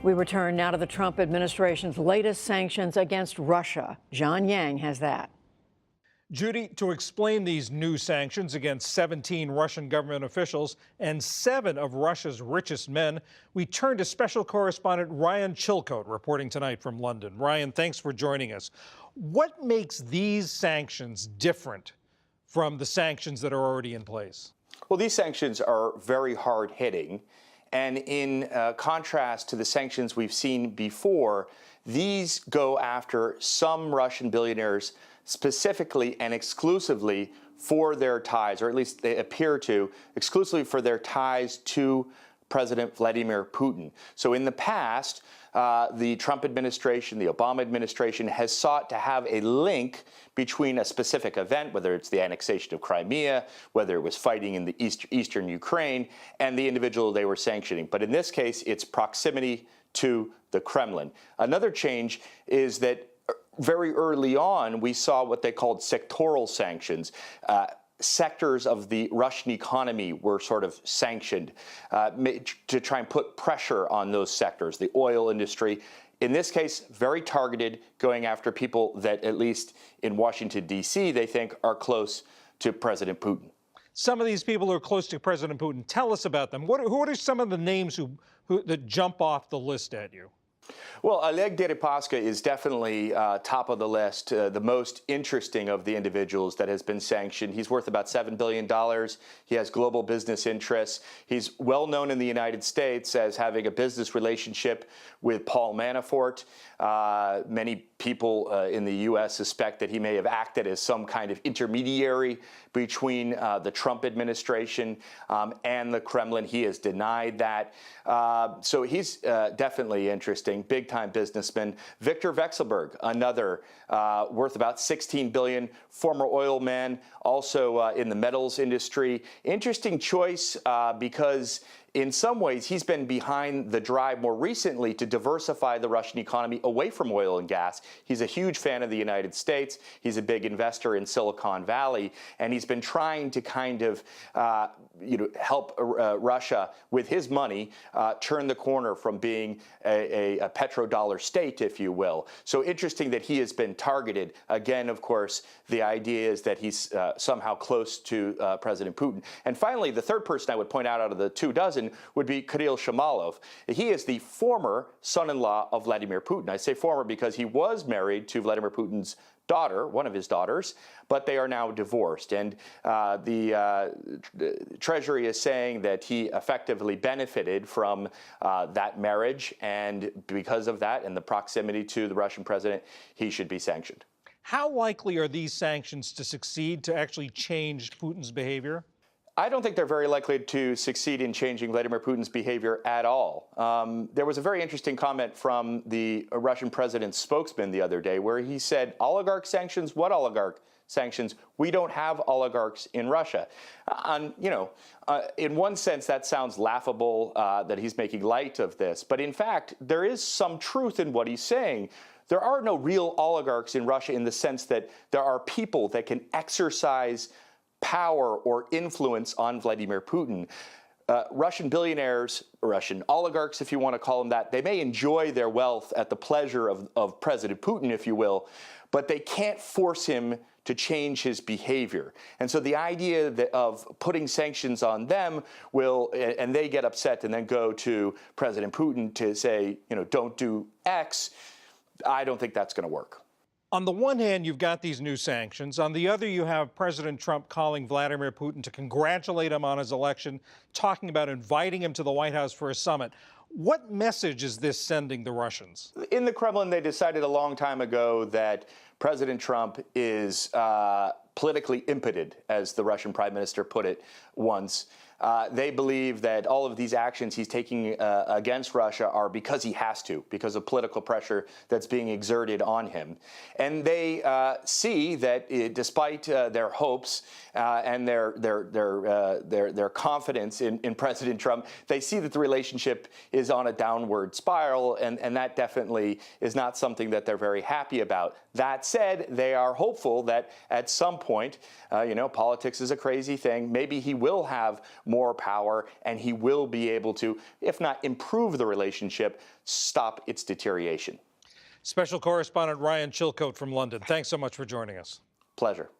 We return now to the Trump administration's latest sanctions against Russia. John Yang has that. Judy, to explain these new sanctions against 17 Russian government officials and 7 of Russia's richest men, we turn to special correspondent Ryan Chilcote reporting tonight from London. Ryan, thanks for joining us. What makes these sanctions different from the sanctions that are already in place? Well, these sanctions are very hard-hitting. And in contrast to the sanctions we've seen before, these go after some Russian billionaires specifically and exclusively for their ties, or at least they appear to, exclusively for their ties to President Vladimir Putin. So in the past, the Trump administration, the Obama administration has sought to have a link between a specific event, whether it's the annexation of Crimea, whether it was fighting in the eastern Ukraine, and the individual they were sanctioning. But in this case, it's proximity to the Kremlin. Another change is that very early on, we saw what they called sectoral sanctions. Sectors of the Russian economy were sort of sanctioned to try and put pressure on those sectors, the oil industry. In this case, very targeted, going after people that, at least in Washington, D.C., they think are close to President Putin. Some of these people who are close to President Putin, tell us about them. Who are some of the names that jump off the list at you? Well, Oleg Deripaska is definitely top of the list, the most interesting of the individuals that has been sanctioned. He's worth about $7 billion. He has global business interests. He's well known in the United States as having a business relationship with Paul Manafort. Many people in the U.S. suspect that he may have acted as some kind of intermediary between the Trump administration and the Kremlin. He has denied that. So he's definitely interesting, big-time businessman. Viktor Vekselberg, another worth about $16 billion, former oil man, also in the metals industry. Interesting choice because in some ways, he's been behind the drive more recently to diversify the Russian economy away from oil and gas. He's a huge fan of the United States. He's a big investor in Silicon Valley, and he's been trying to kind of help Russia with his money turn the corner from being a petrodollar state, if you will. So interesting that he has been targeted. Again, of course, the idea is that he's somehow close to President Putin. And finally, the third person I would point out of the 24 would be Kirill Shamalov. He is the former son-in-law of Vladimir Putin. I say former because he was married to Vladimir Putin's daughter, one of his daughters, but they are now divorced. And the Treasury is saying that he effectively benefited from that marriage, and because of that and the proximity to the Russian president, he should be sanctioned. How likely are these sanctions to succeed to actually change Putin's behavior? I don't think they're very likely to succeed in changing Vladimir Putin's behavior at all. There was a very interesting comment from the Russian president's spokesman the other day where he said, oligarch sanctions? What oligarch sanctions? We don't have oligarchs in Russia. In one sense, that sounds laughable that he's making light of this. But in fact, there is some truth in what he's saying. There are no real oligarchs in Russia in the sense that there are people that can exercise power or influence on Vladimir Putin. Russian billionaires, Russian oligarchs, if you want to call them that, they may enjoy their wealth at the pleasure of President Putin, if you will, but they can't force him to change his behavior. And so the idea of putting sanctions on them will, and they get upset and then go to President Putin to say, don't do X, I don't think that's going to work. On the one hand, you've got these new sanctions. On the other, you have President Trump calling Vladimir Putin to congratulate him on his election, talking about inviting him to the White House for a summit. What message is this sending the Russians? In the Kremlin, they decided a long time ago that President Trump is politically impotent, as the Russian prime minister put it once. They believe that all of these actions he's taking against Russia are because he has to, because of political pressure that's being exerted on him. And they see that despite their hopes and their confidence in President Trump, they see that the relationship is on a downward spiral, and that definitely is not something that they're very happy about. That said, they are hopeful that at some point, politics is a crazy thing, maybe he will have more power, and he will be able to, if not improve the relationship, stop its deterioration. Special correspondent Ryan Chilcote from London, thanks so much for joining us. Pleasure.